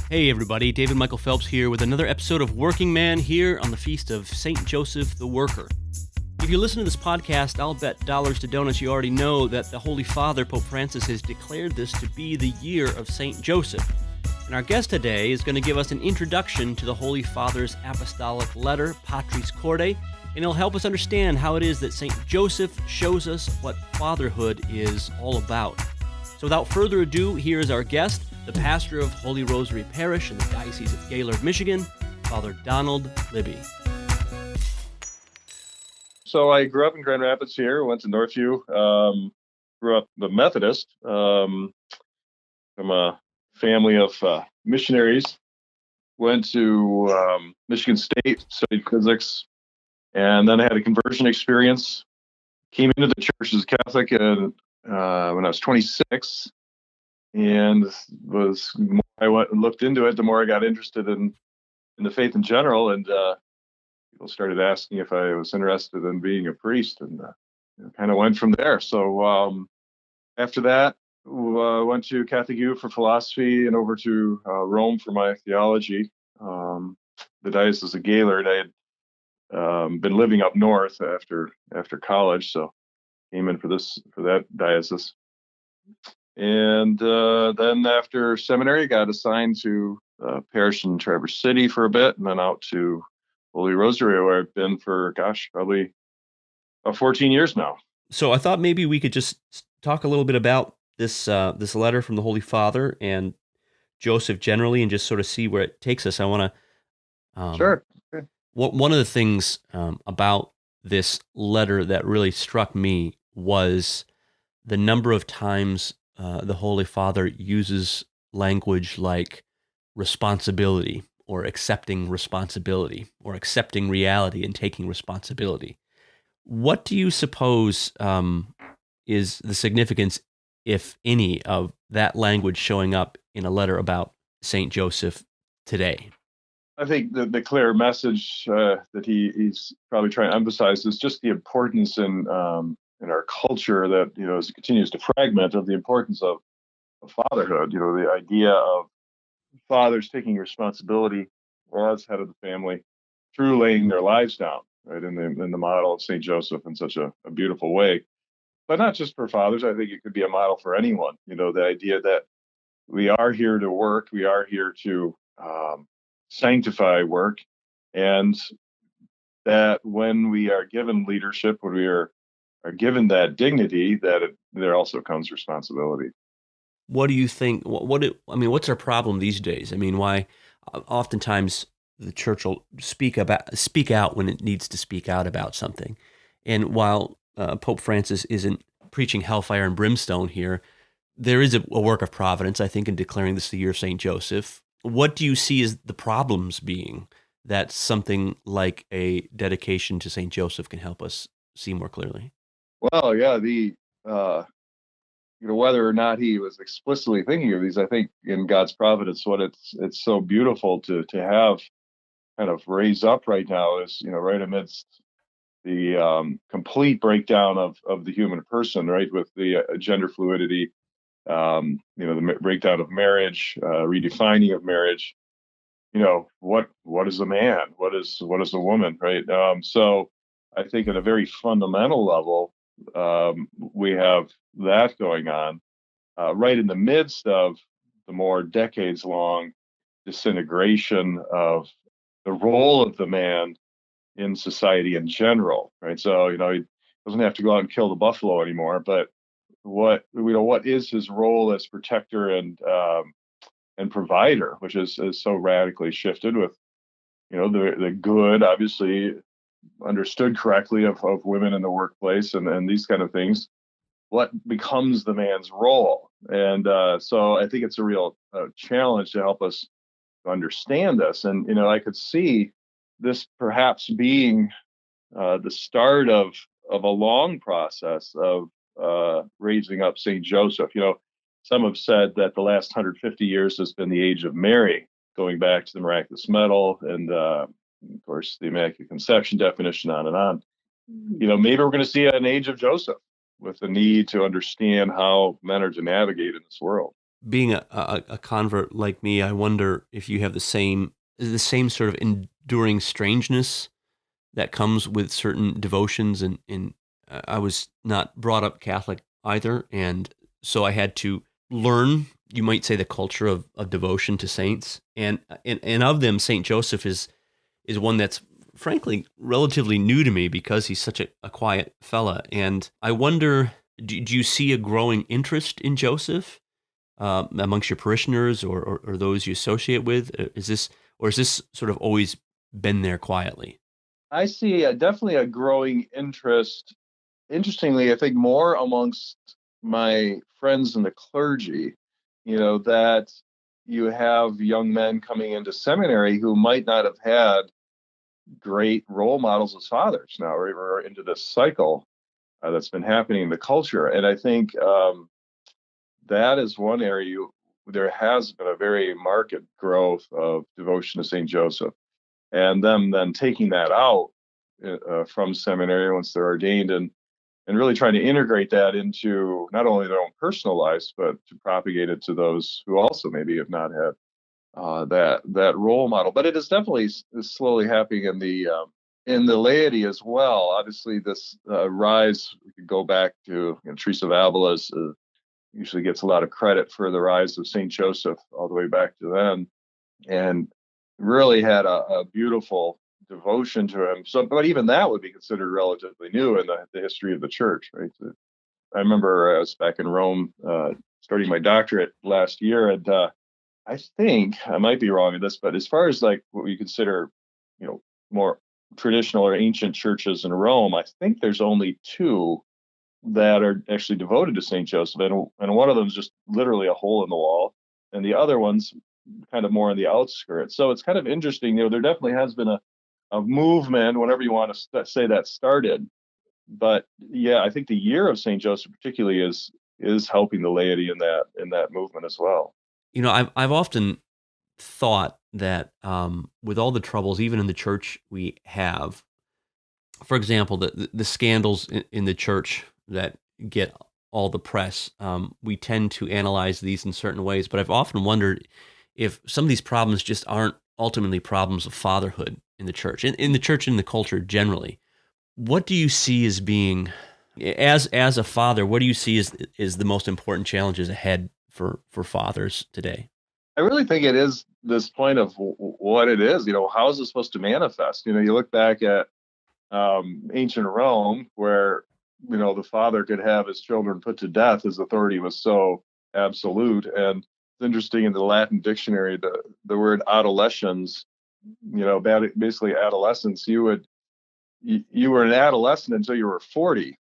Hey everybody, David Michael Phelps here with another episode of Working Man here on the feast of St. Joseph the Worker. If you listen to this podcast, I'll bet dollars to donuts you already know that the Holy Father, Pope Francis, has declared this to be the year of St. Joseph. And our guest today is going to give us an introduction to the Holy Father's apostolic letter, Patris Corde, and he'll help us understand how it is that St. Joseph shows us what fatherhood is all about. So without further ado, here is our guest, the pastor of Holy Rosary Parish in the Diocese of Gaylord, Michigan, Father Donald Libby. So I grew up in Grand Rapids here, went to Northview, grew up the Methodist, from a family of missionaries, went to Michigan State, studied physics, and then I had a conversion experience, came into the church as a Catholic when I was 26, and the more I went and looked into it, the more I got interested in the faith in general, and people started asking if I was interested in being a priest, and kind of went from there. So after that, went to Catholic U for philosophy and over to Rome for my theology. The Diocese of Gaylord, I had been living up north after college, so came in for that diocese. And then after seminary, got assigned to parish in Traverse City for a bit, and then out to Holy Rosary, where I've been for, probably about 14 years now. So I thought maybe we could just talk a little bit about this letter from the Holy Father and Joseph generally, and just sort of see where it takes us. I want to Sure. One of the things about this letter that really struck me was the number of times the Holy Father uses language like responsibility, or accepting responsibility, or accepting reality and taking responsibility. What do you suppose is the significance, if any, of that language showing up in a letter about St. Joseph today? I think the clear message that he's probably trying to emphasize is just the importance in our culture that, as it continues to fragment, of the importance of fatherhood. The idea of fathers taking responsibility as head of the family through laying their lives down, right, in the model of St. Joseph in such a beautiful way. But not just for fathers. I think it could be a model for anyone. The idea that we are here to work, we are here to sanctify work, and that when we are given leadership, when we are given that dignity, that there also comes responsibility. What do you think? What's our problem these days? I mean, why oftentimes the church will speak out when it needs to speak out about something, and while Pope Francis isn't preaching hellfire and brimstone here, there is a work of providence, I think, in declaring this the year of St. Joseph. What do you see as the problems being that something like a dedication to St. Joseph can help us see more clearly? Well, yeah, whether or not he was explicitly thinking of these, I think in God's providence, what it's so beautiful to have kind of raise up right now is, right amidst the complete breakdown of the human person, right, with the gender fluidity, the breakdown of marriage, redefining of marriage. What is a man? What is a woman, right? So I think at a very fundamental level, we have that going on right in the midst of the more decades-long disintegration of the role of the man in society in general, right? So he doesn't have to go out and kill the buffalo anymore, but what is his role as protector and provider, which is so radically shifted with the good, obviously understood correctly, of women in the workplace and these kind of things. What becomes the man's role? And so I think it's a real challenge to help us understand this. And I could see this perhaps being the start of a long process of raising up St. Joseph. Some have said that the last 150 years has been the age of Mary, going back to the miraculous medal and, of course, the Immaculate Conception definition, on and on. Maybe we're going to see an age of Joseph, with the need to understand how men are to navigate in this world. being a convert like me, I wonder if you have the same sort of enduring strangeness that comes with certain devotions. And I was not brought up Catholic either, and so I had to learn, you might say, the culture of devotion to saints, and of them, Saint Joseph is one that's frankly relatively new to me because he's such a quiet fella. And I wonder, do you see a growing interest in Joseph amongst your parishioners or those you associate with? Is this sort of always been there quietly? I see definitely a growing interest. Interestingly, I think more amongst my friends in the clergy, that you have young men coming into seminary who might not have had great role models as fathers. Now we're into this cycle that's been happening in the culture. And I think that is one area there has been a very marked growth of devotion to St. Joseph, and them then taking that out from seminary once they're ordained, and really trying to integrate that into not only their own personal lives, but to propagate it to those who also maybe have not had that role model. But it is definitely slowly happening in the laity as well. Obviously, this rise, we could go back to Teresa of Avila's, usually gets a lot of credit for the rise of Saint Joseph all the way back to then, and really had a beautiful devotion to him. So, but even that would be considered relatively new in the history of the church, right? I remember I was back in Rome starting my doctorate last year, and I think I might be wrong in this, but as far as like what we consider, more traditional or ancient churches in Rome, I think there's only two that are actually devoted to Saint Joseph, and one of them is just literally a hole in the wall, and the other one's kind of more on the outskirts. So it's kind of interesting. There definitely has been a movement, whatever you want to say, that started. But yeah, I think the year of Saint Joseph particularly is helping the laity in that movement as well. I've often thought that with all the troubles, even in the church, we have, for example, the scandals in the church that get all the press, we tend to analyze these in certain ways. But I've often wondered if some of these problems just aren't ultimately problems of fatherhood in the church, in the church and in the culture generally. What do you see as being, as a father, what do you see as the most important challenges ahead for fathers today? I really think it is this point of what it is. How is it supposed to manifest? You look back at ancient Rome, where the father could have his children put to death. His authority was so absolute. And it's interesting, in the Latin dictionary, the word adolescens, basically adolescence. You were an adolescent until you were 40.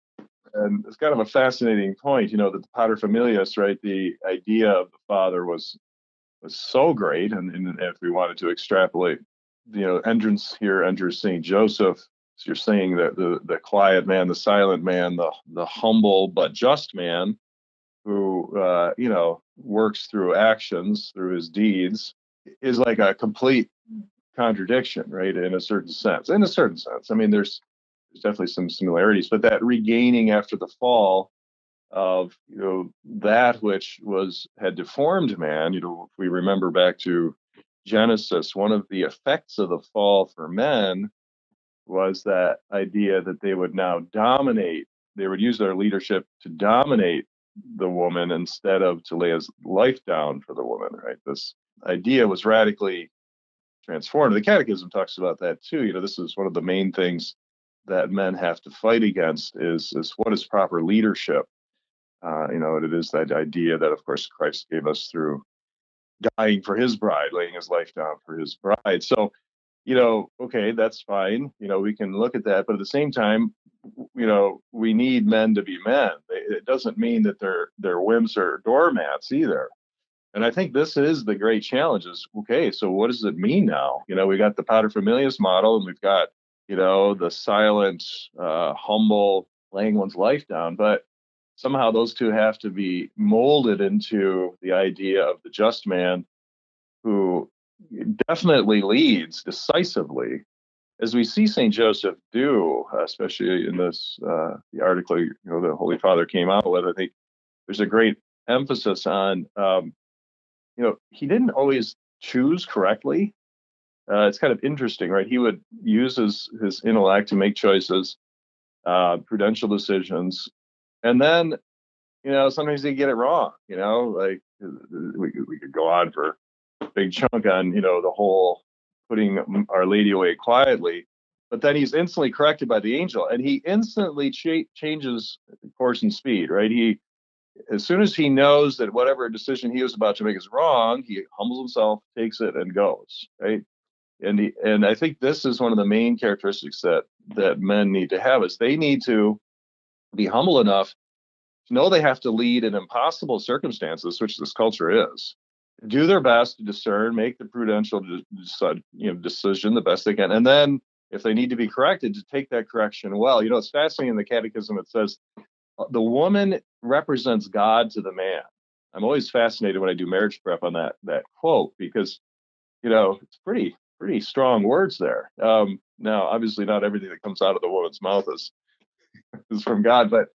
And it's kind of a fascinating point, that the paterfamilias, right? The idea of the father was so great. And if we wanted to extrapolate, entrance here enters Saint Joseph. So you're saying that the quiet man, the silent man, the humble but just man, who works through actions, through his deeds, is like a complete contradiction, right? In a certain sense. I mean, there's definitely some similarities, but that regaining after the fall of that which had deformed man. If we remember back to Genesis, one of the effects of the fall for men was that idea that they would now dominate. They would use their leadership to dominate the woman instead of to lay his life down for the woman, right? This idea was radically transformed. The Catechism talks about that too. This is one of the main things that men have to fight against is what is proper leadership. It is that idea that, of course, Christ gave us through dying for his bride, laying his life down for his bride. So, okay, that's fine. We can look at that. But at the same time, we need men to be men. It doesn't mean that their whims are doormats either. And I think this is the great challenge is, okay, so what does it mean now? We got the paterfamilias model, and we've got, the silent, humble, laying one's life down. But somehow those two have to be molded into the idea of the just man who definitely leads decisively, as we see St. Joseph do, especially in this the article the Holy Father came out with. I think there's a great emphasis on he didn't always choose correctly. It's kind of interesting, right? He would use his intellect to make choices, prudential decisions, and then sometimes he'd get it wrong. Like we could go on for a big chunk on the whole putting Our Lady away quietly, but then he's instantly corrected by the angel, and he instantly changes course and speed. Right? As soon as he knows that whatever decision he was about to make is wrong, he humbles himself, takes it, and goes. Right? And I think this is one of the main characteristics that men need to have, is they need to be humble enough to know they have to lead in impossible circumstances, which this culture is, do their best to discern, make the prudential decision the best they can, and then if they need to be corrected, to take that correction well. It's fascinating in the Catechism. It says the woman represents God to the man. I'm always fascinated when I do marriage prep on that quote, because it's pretty strong words there. Now, obviously, not everything that comes out of the woman's mouth is from God, but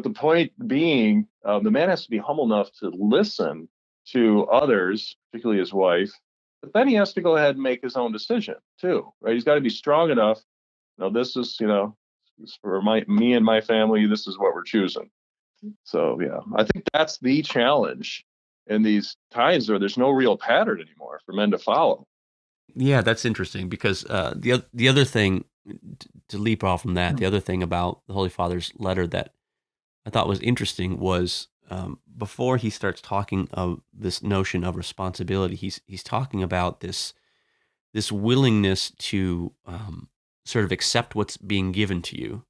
the point being, the man has to be humble enough to listen to others, particularly his wife, but then he has to go ahead and make his own decision too, right? He's got to be strong enough. This is, for me and my family, this is what we're choosing. So yeah, I think that's the challenge in these times where there's no real pattern anymore for men to follow. Yeah, that's interesting, because the other thing, to leap off from that, the other thing about the Holy Father's letter that I thought was interesting was, before he starts talking of this notion of responsibility, he's talking about this willingness to sort of accept what's being given to you,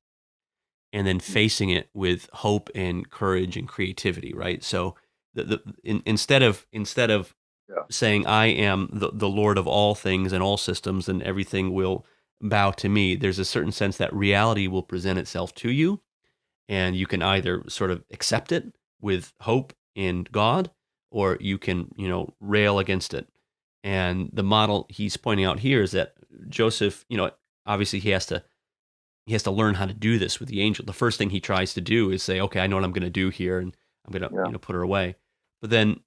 and then facing it with hope and courage and creativity, right? So instead of saying I am the Lord of all things and all systems and everything will bow to me, there's a certain sense that reality will present itself to you, and you can either sort of accept it with hope in God, or you can rail against it. And the model he's pointing out here is that Joseph, obviously he has to learn how to do this with the angel. The first thing he tries to do is say, okay, I know what I'm going to do here, and I'm going to put her away. But then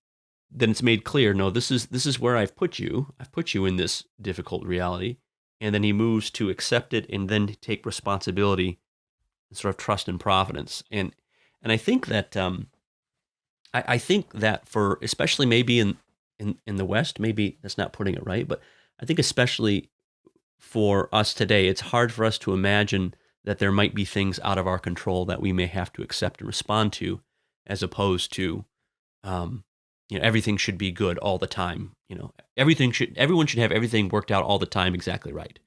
it's made clear, no, this is where I've put you. I've put you in this difficult reality. And then he moves to accept it and then take responsibility and sort of trust in providence. And I think that I think that for, especially maybe in the West, maybe that's not putting it right, but I think especially for us today, it's hard for us to imagine that there might be things out of our control that we may have to accept and respond to, as opposed to, everything should be good all the time. Everyone should have everything worked out all the time exactly right.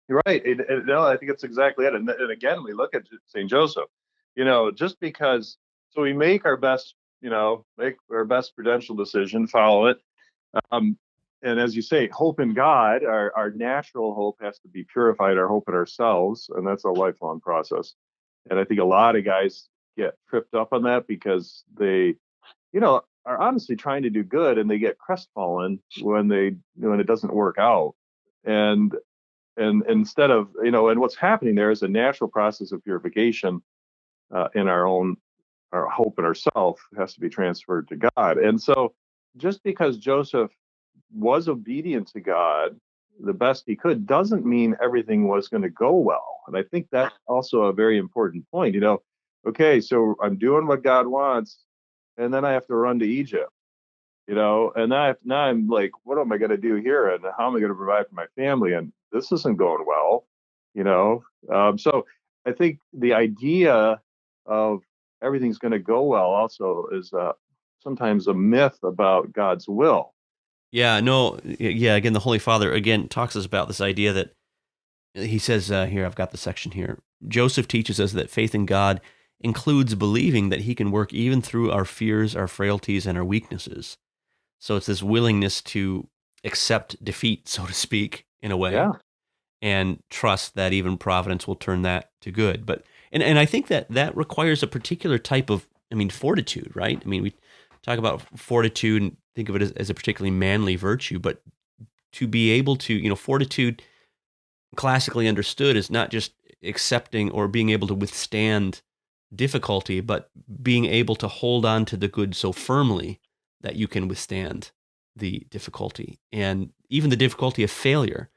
You're right. No, I think it's exactly it. And again, we look at St. Joseph, just because, so we make our best prudential decision, follow it. And as you say, hope in God, our natural hope has to be purified, our hope in ourselves. And that's a lifelong process. And I think a lot of guys get tripped up on that because they, are honestly trying to do good, and they get crestfallen when it doesn't work out. And instead of, and what's happening there is a natural process of purification in our hope in ourself has to be transferred to God. And so just because Joseph was obedient to God the best he could doesn't mean everything was going to go well. And I think that's also a very important point. Okay, so I'm doing what God wants, and then I have to run to Egypt. And now I'm like, what am I going to do here? And how am I going to provide for my family? And this isn't going well, So I think the idea of everything's going to go well also is sometimes a myth about God's will. Yeah, no, yeah. Again, the Holy Father again talks us about this idea that he says here. I've got the section here. Joseph teaches us that faith in God includes believing that He can work even through our fears, our frailties, and our weaknesses. So it's this willingness to accept defeat, so to speak, in a way, and trust that even providence will turn that to good. But and I think that requires a particular type of, fortitude, right? We talk about fortitude and think of it as a particularly manly virtue, but to be able to, fortitude, classically understood, is not just accepting or being able to withstand difficulty, but being able to hold on to the good so firmly that you can withstand the difficulty and even the difficulty of failure.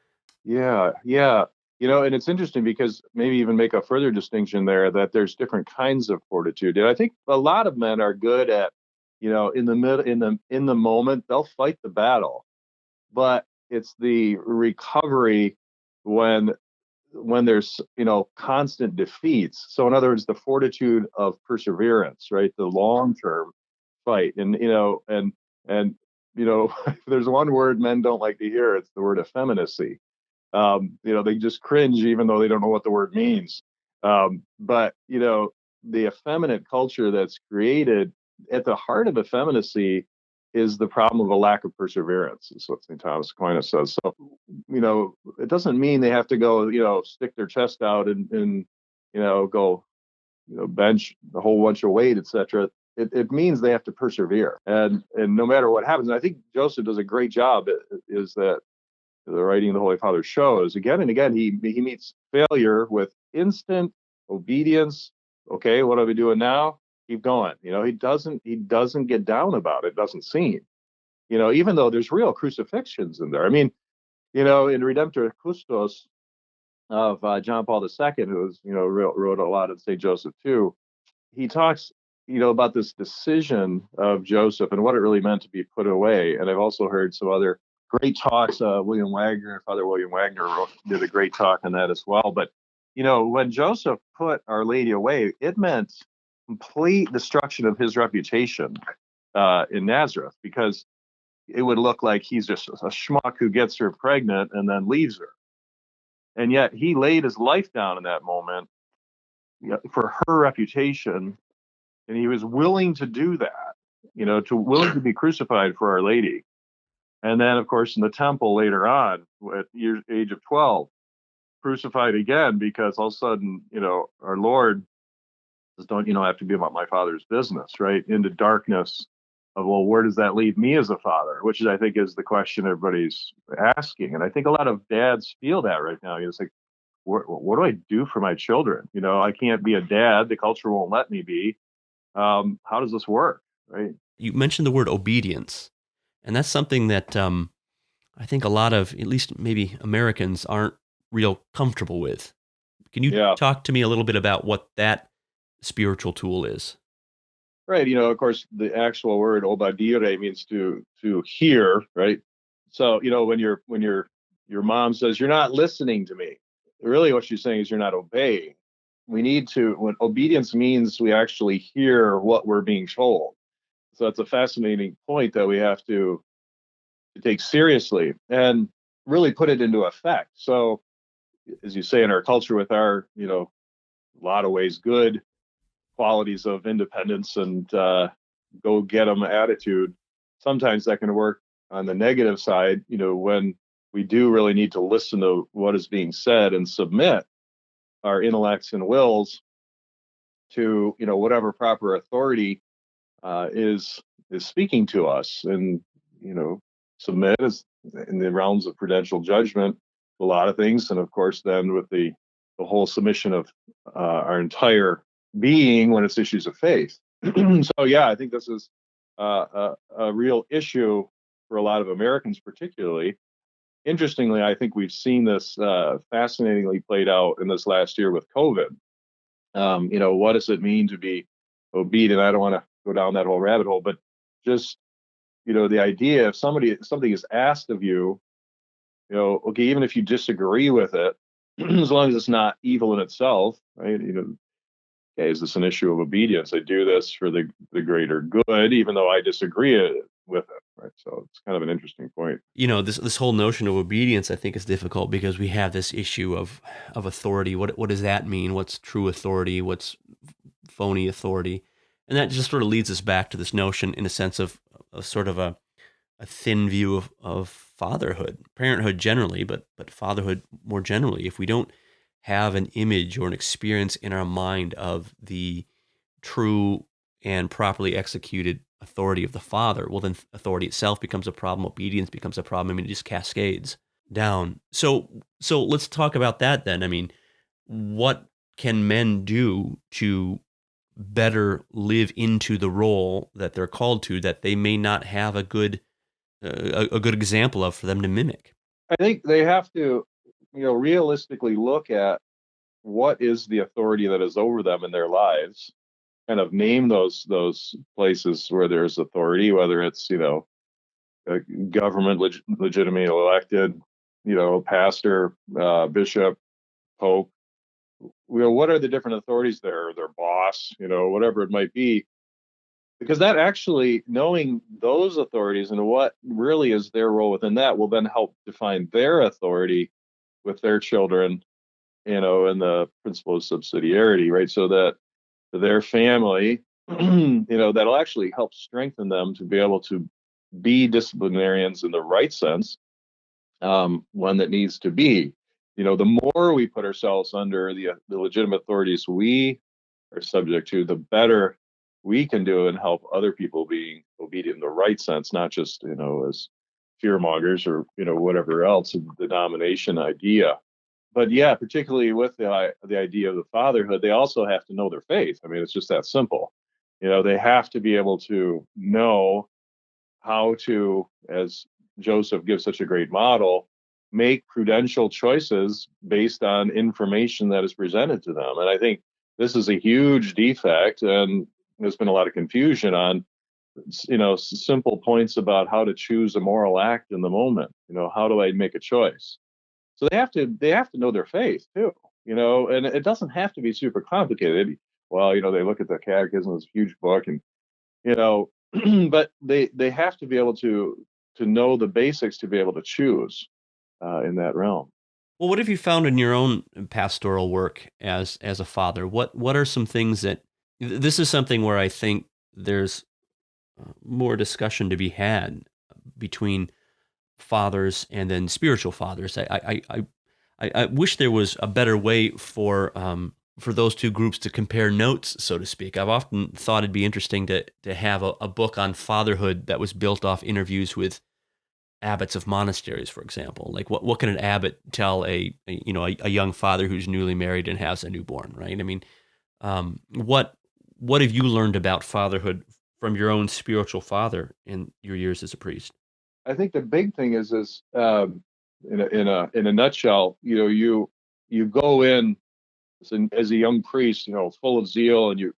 Yeah, yeah. And it's interesting because maybe even make a further distinction there that there's different kinds of fortitude. And I think a lot of men are good at, in the mid in the moment, they'll fight the battle, but it's the recovery when there's constant defeats. So in other words, the fortitude of perseverance, right? The long term fight. And if there's one word men don't like to hear, it's the word effeminacy. They just cringe even though they don't know what the word means. But the effeminate culture that's created at the heart of effeminacy is the problem of a lack of perseverance, is what St. Thomas Aquinas says. So, it doesn't mean they have to go, stick their chest out and go, bench a whole bunch of weight, etc. It means they have to persevere, and no matter what happens. And I think Joseph does a great job. Is that the writing of the Holy Father shows again and again, he meets failure with instant obedience. Okay, what are we doing now? Keep going. He doesn't get down about it. Doesn't seem. Even though there's real crucifixions in there. I mean, in Redemptor Custos of John Paul II, who was, wrote a lot of St. Joseph too. He talks, about this decision of Joseph and what it really meant to be put away. And I've also heard some other great talks. Father William Wagner did a great talk on that as well. But, when Joseph put Our Lady away, it meant complete destruction of his reputation in Nazareth, because it would look like he's just a schmuck who gets her pregnant and then leaves her. And yet he laid his life down in that moment for her reputation. And he was willing to do that, willing to be crucified for Our Lady. And then, of course, in the temple later on, at the age of 12, crucified again, because all of a sudden, our Lord says, don't, have to be about my Father's business, right? Into darkness of, well, where does that leave me as a father? Which I think is the question everybody's asking. And I think a lot of dads feel that right now. It's like, what do I do for my children? I can't be a dad. The culture won't let me be. How does this work, right? You mentioned the word obedience, and that's something that I think a lot of, at least maybe Americans, aren't real comfortable with. Can you talk to me a little bit about what that spiritual tool is? Right. Of course, the actual word obadire means to hear, right? So, when your mom says, you're not listening to me, really what she's saying is you're not obeying. We need to, when obedience means we actually hear what we're being told. So it's a fascinating point that we have to take seriously and really put it into effect. So, as you say, in our culture with our, a lot of ways, good qualities of independence and go get them attitude, sometimes that can work on the negative side, when we do really need to listen to what is being said and submit our intellects and wills to, whatever proper authority is speaking to us, and, submit is in the realms of prudential judgment, a lot of things. And of course, then with the whole submission of our entire being when it's issues of faith. So, I think this is a real issue for a lot of Americans, particularly. Interestingly, I think we've seen this fascinatingly played out in this last year with COVID. What does it mean to be obedient? I don't want to go down that whole rabbit hole, but just, the idea if something is asked of you, okay, even if you disagree with it, as long as it's not evil in itself, right? Okay, is this an issue of obedience? I do this for the greater good, even though I disagree with it, right? So it's kind of an interesting point. This whole notion of obedience, I think, is difficult because we have this issue of authority. What does that mean? What's true authority? What's phony authority? And that just sort of leads us back to this notion, in a sense, of sort of a thin view of fatherhood, parenthood generally, but fatherhood more generally. If we don't have an image or an experience in our mind of the true and properly executed authority of the Father, well, then authority itself becomes a problem. Obedience becomes a problem. I mean, it just cascades down. So let's talk about that then. I mean, what can men do to better live into the role that they're called to, that they may not have a good a good example of for them to mimic. I think they have to, realistically look at what is the authority that is over them in their lives, kind of name those places where there's authority, whether it's, a government legitimately elected, pastor, bishop, pope. What are the different authorities there, their boss, whatever it might be, because that actually, knowing those authorities and what really is their role within that, will then help define their authority with their children, and the principle of subsidiarity, right? So that their family, that'll actually help strengthen them to be able to be disciplinarians in the right sense, one that needs to be. The more we put ourselves under the legitimate authorities we are subject to, the better we can do and help other people being obedient in the right sense, not just, as fear mongers or, whatever else, the domination idea. But yeah, particularly with the idea of the fatherhood, they also have to know their faith. I mean, it's just that simple. They have to be able to know how to, as Joseph gives such a great model, make prudential choices based on information that is presented to them. And I think this is a huge defect, and there's been a lot of confusion on, simple points about how to choose a moral act in the moment. How do I make a choice? So they have to know their faith too, and it doesn't have to be super complicated. Well, they look at the catechism, this huge book, and but they have to be able to know the basics to be able to choose in that realm. Well, what have you found in your own pastoral work as a father? What are some things that this is something where I think there's more discussion to be had between fathers and then spiritual fathers. I wish there was a better way for those two groups to compare notes, so to speak. I've often thought it'd be interesting to have a book on fatherhood that was built off interviews with abbots of monasteries, for example. Like what can an abbot tell a young father who's newly married and has a newborn, right? I mean, what have you learned about fatherhood from your own spiritual father in your years as a priest? I think the big thing is in a nutshell, you go in as a young priest, full of zeal, and you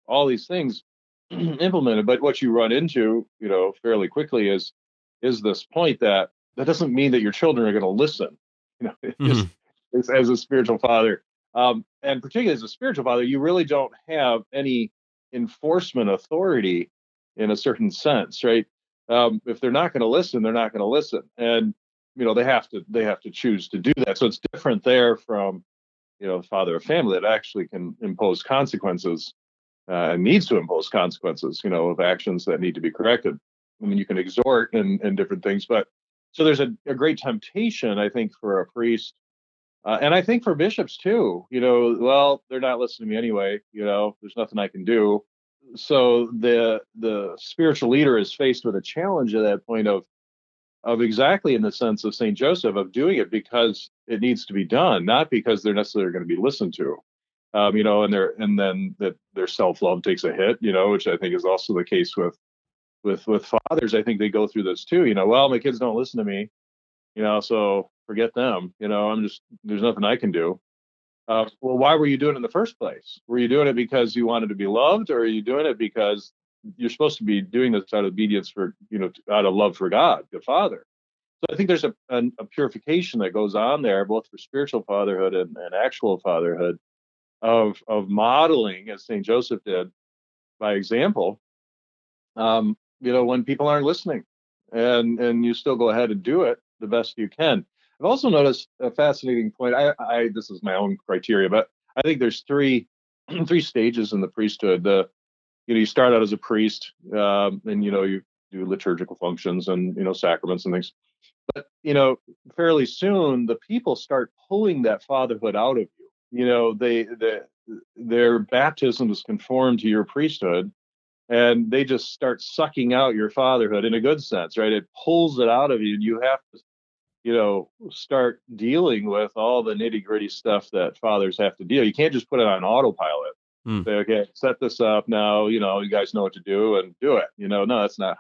all these things implemented. But what you run into, fairly quickly is this point that doesn't mean that your children are going to listen. Hmm. It's as a spiritual father, and particularly as a spiritual father, you really don't have any enforcement authority in a certain sense, right? If they're not going to listen, they're not going to listen, and they have to choose to do that. So it's different there from the father of family that actually can impose consequences, and needs to impose consequences, of actions that need to be corrected. I mean, you can exhort and different things, but so there's a great temptation, I think, for a priest, and I think for bishops too. Well, they're not listening to me anyway. There's nothing I can do. So the spiritual leader is faced with a challenge at that point of exactly in the sense of Saint Joseph, of doing it because it needs to be done, not because they're necessarily going to be listened to. And then that their self-love takes a hit, which I think is also the case with fathers. I think they go through this too. Well, my kids don't listen to me, so forget them. There's nothing I can do. Well, why were you doing it in the first place? Were you doing it because you wanted to be loved, or are you doing it because you're supposed to be doing this out of obedience for, out of love for God, the Father? So I think there's a purification that goes on there, both for spiritual fatherhood and actual fatherhood, of modeling, as Saint Joseph did, by example. When people aren't listening, and you still go ahead and do it the best you can. I've also noticed a fascinating point. I this is my own criteria, but I think there's three three stages in the priesthood. You start out as a priest, and you do liturgical functions and sacraments and things. But fairly soon the people start pulling that fatherhood out of you. Their baptism is conformed to your priesthood, and they just start sucking out your fatherhood in a good sense, right? It pulls it out of you, and you have to, start dealing with all the nitty gritty stuff that fathers have to deal. You can't just put it on autopilot. Mm. Say, okay, set this up now. You guys know what to do and do it. No, that's not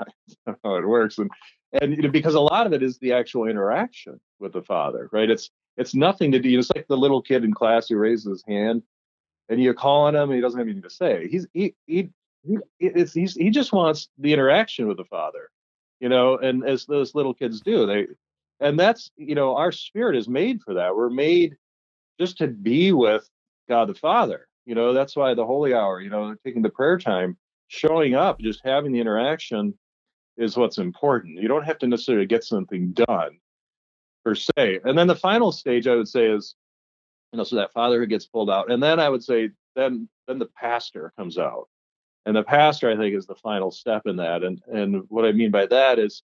how it works. And and because a lot of it is the actual interaction with the Father, right? It's nothing to do. It's like the little kid in class who raises his hand, and you call on him, and he doesn't have anything to say. He just wants the interaction with the Father, and as those little kids do, and that's our spirit is made for that. We're made just to be with God the Father. That's why the Holy Hour, taking the prayer time, showing up, just having the interaction is what's important. You don't have to necessarily get something done per se. And then the final stage I would say is, so that fatherhood gets pulled out. And then I would say then the pastor comes out. And the pastor, I think, is the final step in that. And what I mean by that is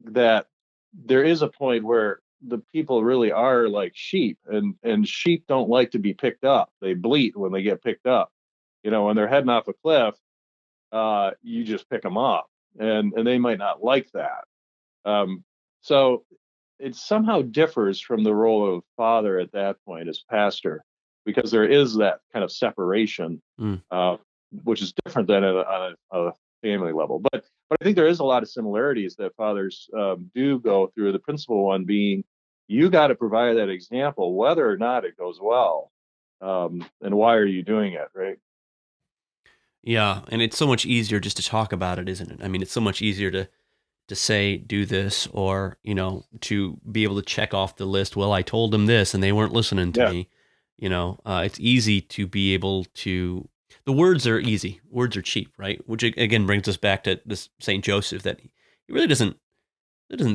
that there is a point where the people really are like sheep, and sheep don't like to be picked up. They bleat when they get picked up. When they're heading off a cliff, you just pick them up, and they might not like that. So it somehow differs from the role of father at that point as pastor, because there is that kind of separation, which is different than on a family level. But I think there is a lot of similarities that fathers do go through. The principal one being, you got to provide that example, whether or not it goes well, and why are you doing it, right? Yeah, and it's so much easier just to talk about it, isn't it? I mean, it's so much easier to say, do this, or, to be able to check off the list. Well, I told them this and they weren't listening to me. It's easy to be able to, the words are easy. Words are cheap, right? Which again brings us back to this St. Joseph, that he really doesn't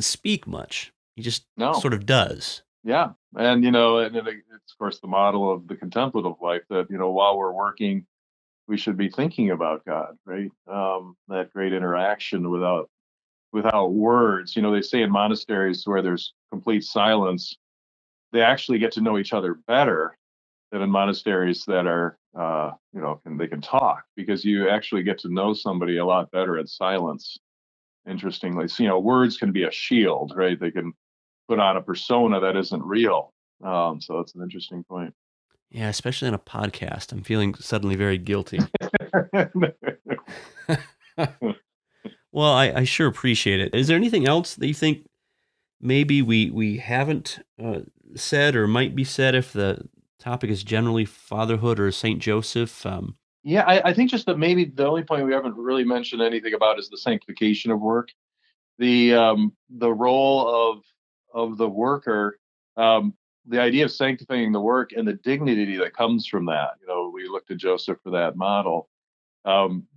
speak much. He just sort of does. Yeah. And, and it's of course the model of the contemplative life that, while we're working, we should be thinking about God, right? That great interaction without words. They say in monasteries where there's complete silence, they actually get to know each other better than in monasteries that are, they can talk, because you actually get to know somebody a lot better in silence. Interestingly, so, words can be a shield, right? They can put on a persona that isn't real. So that's an interesting point. Yeah, especially on a podcast. I'm feeling suddenly very guilty. Well, I sure appreciate it. Is there anything else that you think maybe we haven't said, or might be said, if the topic is generally fatherhood or St. Joseph? Yeah, I think just that maybe the only point we haven't really mentioned anything about is the sanctification of work, the role of the worker, the idea of sanctifying the work and the dignity that comes from that. We looked at Joseph for that model,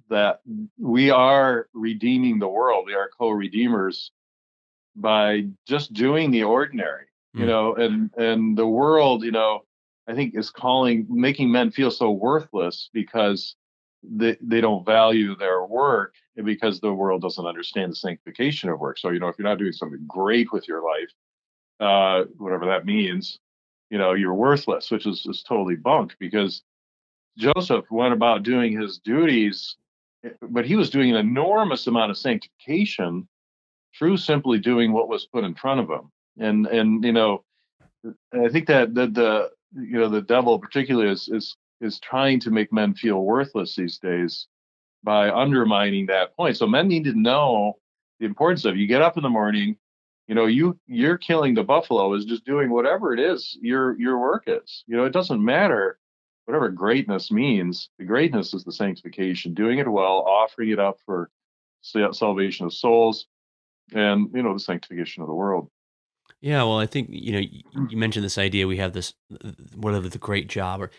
that we are redeeming the world. We are co-redeemers by just doing the ordinary, and the world, I think is making men feel so worthless because they don't value their work, because the world doesn't understand the sanctification of work. So, if you're not doing something great with your life, whatever that means, you're worthless, which is totally bunk, because Joseph went about doing his duties, but he was doing an enormous amount of sanctification through simply doing what was put in front of him. And I think that the devil particularly is trying to make men feel worthless these days by undermining that point. So men need to know the importance of, you get up in the morning, you're killing the buffalo is just doing whatever it is your work is. It doesn't matter whatever greatness means. The greatness is the sanctification, doing it well, offering it up for salvation of souls, and the sanctification of the world. Yeah, well, I think you mentioned this idea, we have this whatever, the great job, or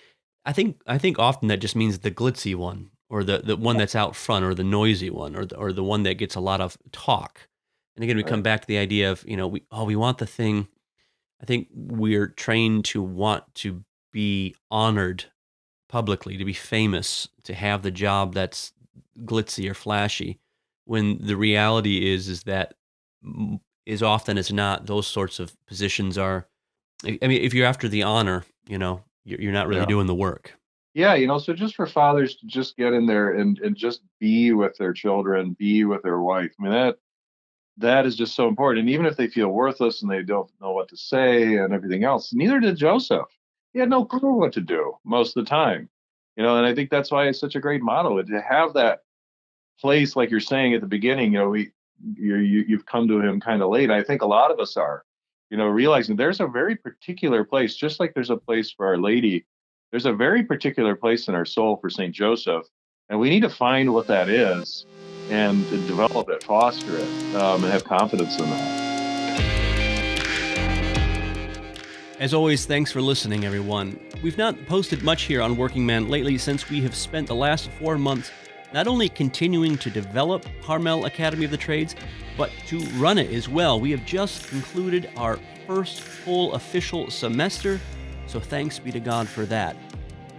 I think often that just means the glitzy one, or the one that's out front, or the noisy one, or the one that gets a lot of talk. And again, we come back to the idea of we want the thing. I think we're trained to want to be honored publicly, to be famous, to have the job that's glitzy or flashy, when the reality is that as often as not, those sorts of positions are, I mean, if you're after the honor, you're not really doing the work. Yeah, so just for fathers to just get in there and just be with their children, be with their wife. I mean, that is just so important. And even if they feel worthless and they don't know what to say and everything else, neither did Joseph. He had no clue what to do most of the time. And I think that's why it's such a great model, to have that place, like you're saying at the beginning. you've come to him kind of late. I think a lot of us are, realizing there's a very particular place, just like there's a place for Our Lady. There's a very particular place in our soul for St. Joseph, and we need to find what that is and to develop it, foster it, and have confidence in that. As always, thanks for listening, everyone. We've not posted much here on Working Man lately since we have spent the last 4 months not only continuing to develop Carmel Academy of the Trades, but to run it as well. We have just concluded our first full official semester, so thanks be to God for that.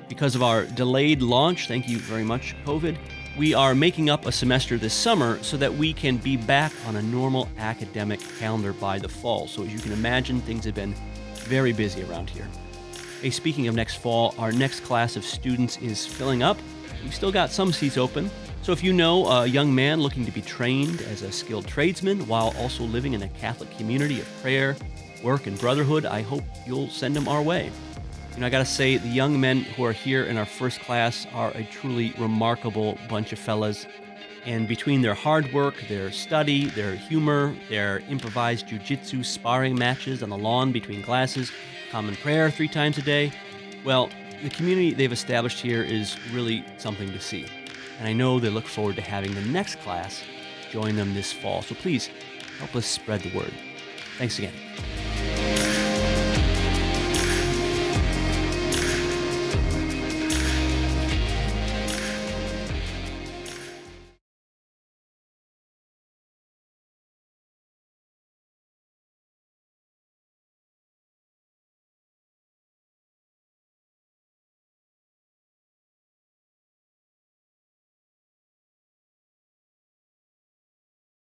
Because of our delayed launch, thank you very much, COVID, we are making up a semester this summer so that we can be back on a normal academic calendar by the fall. So as you can imagine, things have been very busy around here. Hey, speaking of next fall, our next class of students is filling up. We've still got some seats open. So if you know a young man looking to be trained as a skilled tradesman while also living in a Catholic community of prayer, work, and brotherhood, I hope you'll send him our way. I gotta say, the young men who are here in our first class are a truly remarkable bunch of fellas. And between their hard work, their study, their humor, their improvised jiu-jitsu sparring matches on the lawn between classes, common prayer 3 times a day, well, the community they've established here is really something to see. And I know they look forward to having the next class join them this fall. So please, help us spread the word. Thanks again.